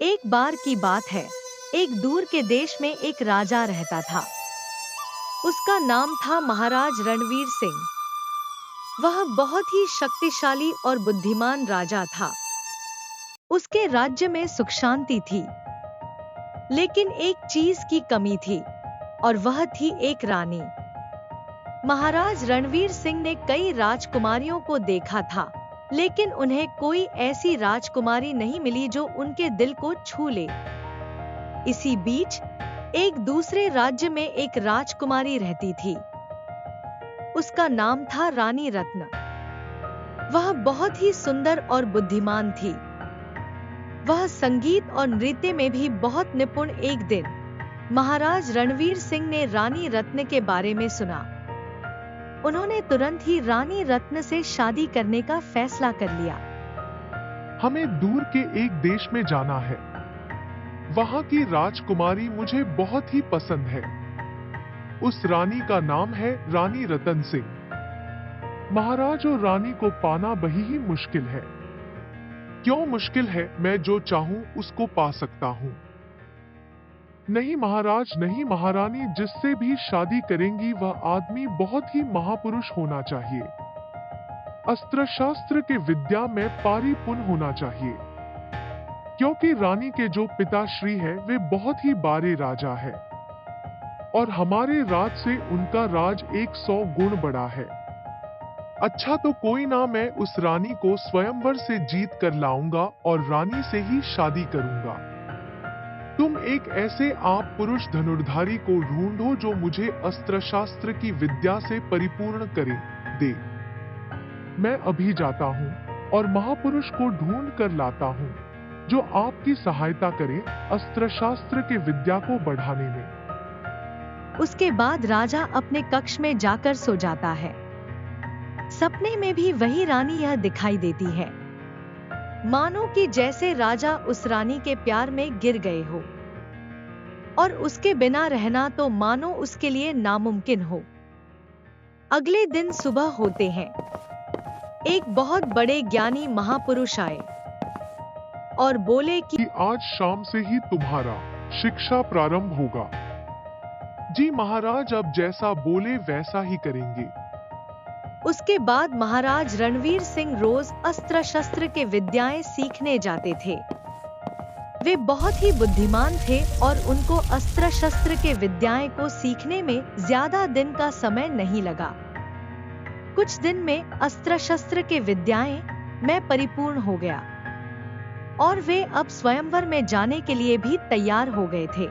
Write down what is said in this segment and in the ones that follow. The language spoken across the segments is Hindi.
एक बार की बात है, एक दूर के देश में एक राजा रहता था। उसका नाम था महाराज रणवीर सिंह। वह बहुत ही शक्तिशाली और बुद्धिमान राजा था। उसके राज्य में सुख शांति थी, लेकिन एक चीज की कमी थी और वह थी एक रानी। महाराज रणवीर सिंह ने कई राजकुमारियों को देखा था, लेकिन उन्हें कोई ऐसी राजकुमारी नहीं मिली जो उनके दिल को छू ले। इसी बीच एक दूसरे राज्य में एक राजकुमारी रहती थी। उसका नाम था रानी रत्न। वह बहुत ही सुंदर और बुद्धिमान थी। वह संगीत और नृत्य में भी बहुत निपुण। एक दिन महाराज रणवीर सिंह ने रानी रत्न के बारे में सुना। उन्होंने तुरंत ही रानी रत्न से शादी करने का फैसला कर लिया। हमें दूर के एक देश में जाना है। वहां की राजकुमारी मुझे बहुत ही पसंद है। उस रानी का नाम है रानी रतन सिंह। महाराज और रानी को पाना बड़ी ही मुश्किल है। क्यों मुश्किल है? मैं जो चाहूं उसको पा सकता हूं। नहीं महाराज नहीं, महारानी जिससे भी शादी करेंगी वह आदमी बहुत ही महापुरुष होना चाहिए। अस्त्र शास्त्र के विद्या में पारीपूर्ण होना चाहिए, क्योंकि रानी के जो पिताश्री है वे बहुत ही बारे राजा है और हमारे राज से उनका राज 100 गुण बड़ा है। अच्छा तो कोई ना, मैं उस रानी को स्वयंवर से जीत कर लाऊंगा और रानी से ही शादी करूंगा। तुम एक ऐसे आप पुरुष धनुर्धारी को ढूंढो जो मुझे अस्त्र शास्त्र की विद्या से परिपूर्ण करे दे। मैं अभी जाता हूं और महापुरुष को ढूंढ कर लाता हूं जो आपकी सहायता करे अस्त्र शास्त्र के विद्या को बढ़ाने में। उसके बाद राजा अपने कक्ष में जाकर सो जाता है। सपने में भी वही रानी यह दिखाई देती है, मानो कि जैसे राजा उस रानी के प्यार में गिर गए हो और उसके बिना रहना तो मानो उसके लिए नामुमकिन हो। अगले दिन सुबह होते हैं, एक बहुत बड़े ज्ञानी महापुरुष आए और बोले कि आज शाम से ही तुम्हारा शिक्षा प्रारंभ होगा। जी महाराज, अब जैसा बोले वैसा ही करेंगे। उसके बाद महाराज रणवीर सिंह रोज अस्त्र शस्त्र के विद्याएं सीखने जाते थे। वे बहुत ही बुद्धिमान थे और उनको अस्त्र शस्त्र के विद्याएं को सीखने में ज्यादा दिन का समय नहीं लगा। कुछ दिन में अस्त्र शस्त्र के विद्याएं में परिपूर्ण हो गया और वे अब स्वयंवर में जाने के लिए भी तैयार हो गए थे।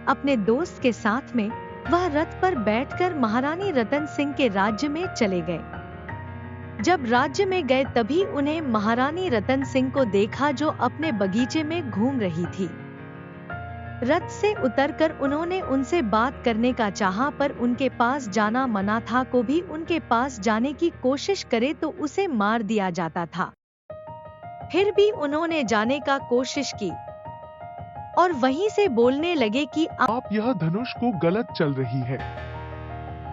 अपने दोस्त के साथ में वह रथ पर बैठकर महारानी रतन सिंह के राज्य में चले गए। जब राज्य में गए तभी उन्हें महारानी रतन सिंह को देखा जो अपने बगीचे में घूम रही थी। रथ से उतरकर उन्होंने उनसे बात करने का चाहा, पर उनके पास जाना मना था। को भी उनके पास जाने की कोशिश करे तो उसे मार दिया जाता था। फिर भी उन्होंने जाने का कोशिश की और वहीं से बोलने लगे कि आप यह धनुष को गलत चल रही है।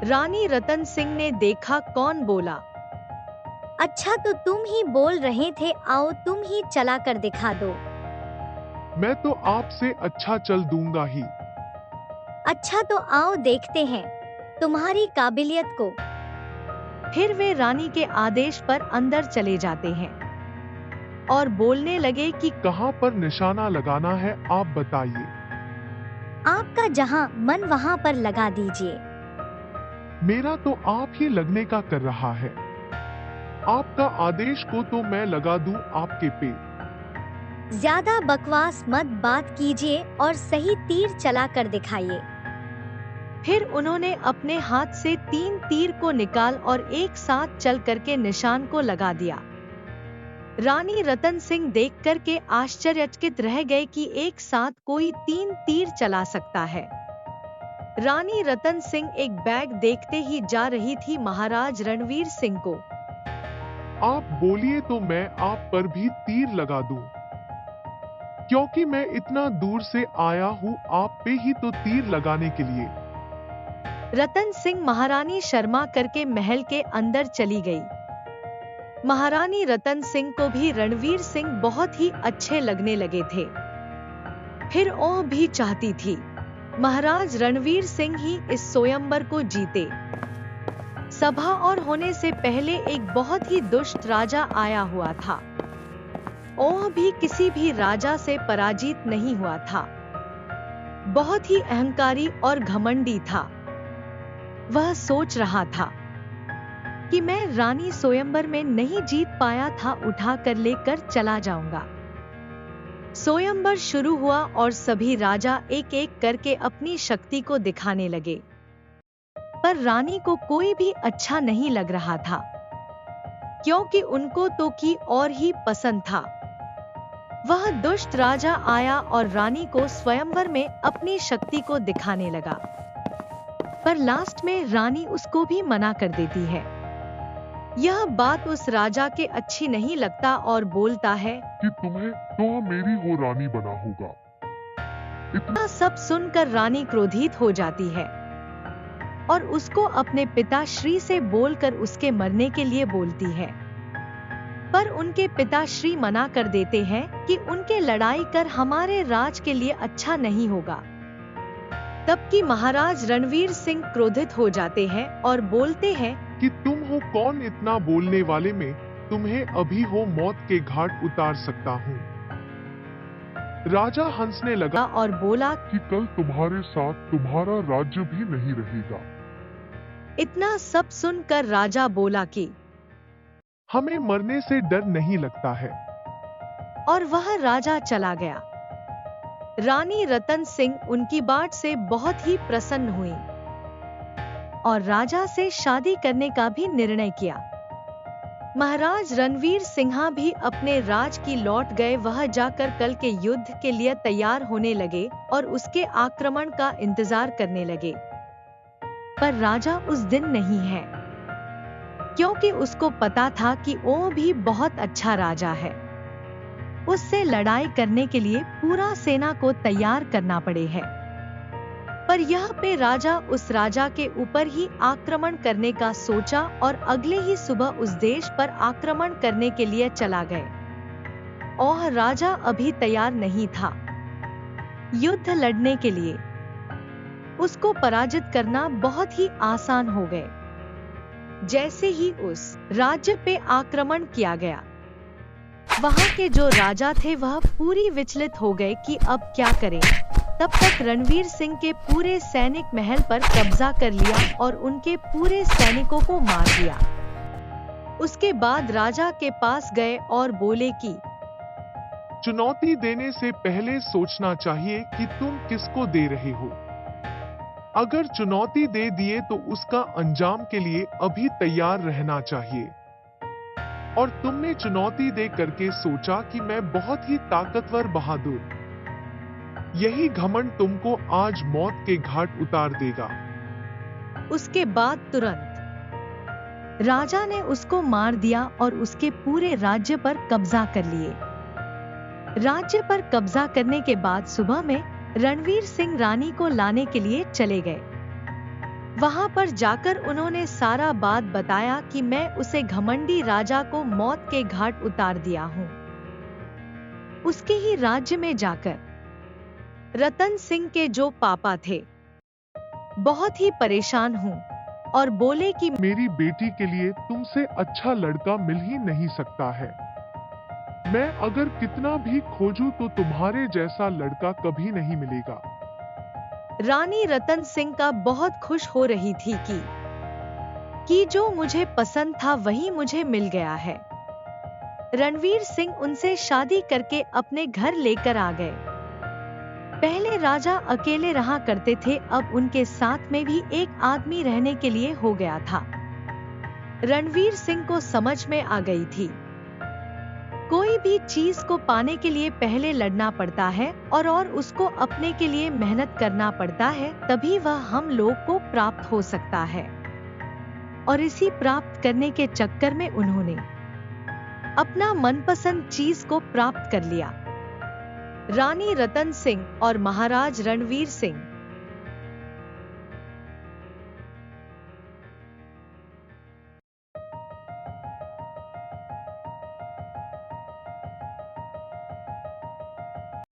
रानी रतन सिंह ने देखा कौन बोला। अच्छा तो तुम ही बोल रहे थे, आओ तुम ही चला कर दिखा दो। मैं तो आपसे अच्छा चल दूंगा ही। अच्छा तो आओ देखते हैं तुम्हारी काबिलियत को। फिर वे रानी के आदेश पर अंदर चले जाते हैं और बोलने लगे कि कहां पर निशाना लगाना है आप बताइए। आपका जहां मन वहां पर लगा दीजिए। मेरा तो आप ही लगने का कर रहा है। आपका आदेश को तो मैं लगा दूं आपके पे। ज्यादा बकवास मत बात कीजिए और सही तीर चला कर दिखाइए। फिर उन्होंने अपने हाथ से 3 तीर को निकाल और एक साथ चल करके निशान को लगा दिया। रानी रतन सिंह देख कर के आश्चर्यचकित रह गए कि एक साथ कोई 3 तीर चला सकता है। रानी रतन सिंह एक बैग देखते ही जा रही थी महाराज रणवीर सिंह को। आप बोलिए तो मैं आप पर भी तीर लगा दूं, क्योंकि मैं इतना दूर से आया हूं आप पे ही तो तीर लगाने के लिए। रतन सिंह महारानी शर्मा करके महल के अंदर चली गई। महारानी रतन सिंह को भी रणवीर सिंह बहुत ही अच्छे लगने लगे थे। फिर वह भी चाहती थी महाराज रणवीर सिंह ही इस स्वयंवर को जीते। सभा और होने से पहले एक बहुत ही दुष्ट राजा आया हुआ था। वह भी किसी भी राजा से पराजित नहीं हुआ था। बहुत ही अहंकारी और घमंडी था। वह सोच रहा था कि मैं रानी स्वयंवर में नहीं जीत पाया था, उठा कर लेकर चला जाऊंगा। स्वयंवर शुरू हुआ और सभी राजा एक एक करके अपनी शक्ति को दिखाने लगे, पर रानी को कोई भी अच्छा नहीं लग रहा था, क्योंकि उनको तो की और ही पसंद था। वह दुष्ट राजा आया और रानी को स्वयंवर में अपनी शक्ति को दिखाने लगा, पर लास्ट में रानी उसको भी मना कर देती है। यह बात उस राजा के अच्छी नहीं लगता और बोलता है कि तुम्हें तो मेरी वो रानी बना होगा। इतना सब सुनकर रानी क्रोधित हो जाती है और उसको अपने पिताश्री से बोलकर उसके मरने के लिए बोलती है, पर उनके पिताश्री मना कर देते हैं कि उनके लड़ाई कर हमारे राज के लिए अच्छा नहीं होगा। तब कि महाराज रणवीर सिंह क्रोधित हो जाते हैं और बोलते हैं कि तुम हो कौन इतना बोलने वाले, में तुम्हें अभी हो मौत के घाट उतार सकता हूँ। राजा हंसने लगा और बोला कि कल तुम्हारे साथ तुम्हारा राज्य भी नहीं रहेगा। इतना सब सुनकर राजा बोला कि हमें मरने से डर नहीं लगता है, और वह राजा चला गया। रानी रतन सिंह उनकी बात से बहुत ही प्रसन्न हुई और राजा से शादी करने का भी निर्णय किया। महाराज रणवीर सिंह भी अपने राज की लौट गए। वह जाकर कल के युद्ध के लिए तैयार होने लगे और उसके आक्रमण का इंतजार करने लगे, पर राजा उस दिन नहीं है, क्योंकि उसको पता था कि वो भी बहुत अच्छा राजा है। उससे लड़ाई करने के लिए पूरा सेना को तैयार करना पड़े है। पर यह पे राजा उस राजा के ऊपर ही आक्रमण करने का सोचा और अगले ही सुबह उस देश पर आक्रमण करने के लिए चला गए। और राजा अभी तैयार नहीं था युद्ध लड़ने के लिए। उसको पराजित करना बहुत ही आसान हो गए। जैसे ही उस राज्य पे आक्रमण किया गया, वहां के जो राजा थे वह पूरी विचलित हो गए कि अब क्या करें। तब तक रणवीर सिंह के पूरे सैनिक महल पर कब्जा कर लिया और उनके पूरे सैनिकों को मार दिया। उसके बाद राजा के पास गए और बोले कि चुनौती देने से पहले सोचना चाहिए कि तुम किसको दे रहे हो। अगर चुनौती दे दिए तो उसका अंजाम के लिए अभी तैयार रहना चाहिए। और तुमने चुनौती दे करके सोचा कि मैं बहुत ही ताकतवर बहादुर, यही घमंड तुमको आज मौत के घाट उतार देगा। उसके बाद तुरंत राजा ने उसको मार दिया और उसके पूरे राज्य पर कब्जा कर लिए। राज्य पर कब्जा करने के बाद सुबह में रणवीर सिंह रानी को लाने के लिए चले गए। वहां पर जाकर उन्होंने सारा बात बताया कि मैं उसे घमंडी राजा को मौत के घाट उतार दिया हूं। उसके ही राज्य में जाकर रतन सिंह के जो पापा थे बहुत ही परेशान हूं और बोले कि मेरी बेटी के लिए तुमसे अच्छा लड़का मिल ही नहीं सकता है। मैं अगर कितना भी खोजूं तो तुम्हारे जैसा लड़का कभी नहीं मिलेगा। रानी रतन सिंह का बहुत खुश हो रही थी कि जो मुझे पसंद था वही मुझे मिल गया है। रणवीर सिंह उनसे शादी करके अपने घर लेकर आ गए। पहले राजा अकेले रहा करते थे, अब उनके साथ में भी एक आदमी रहने के लिए हो गया था। रणवीर सिंह को समझ में आ गई थी कोई भी चीज को पाने के लिए पहले लड़ना पड़ता है और उसको अपने के लिए मेहनत करना पड़ता है, तभी वह हम लोग को प्राप्त हो सकता है। और इसी प्राप्त करने के चक्कर में उन्होंने अपना मनपसंद चीज को प्राप्त कर लिया। रानी रतन सिंह और महाराज रणवीर सिंह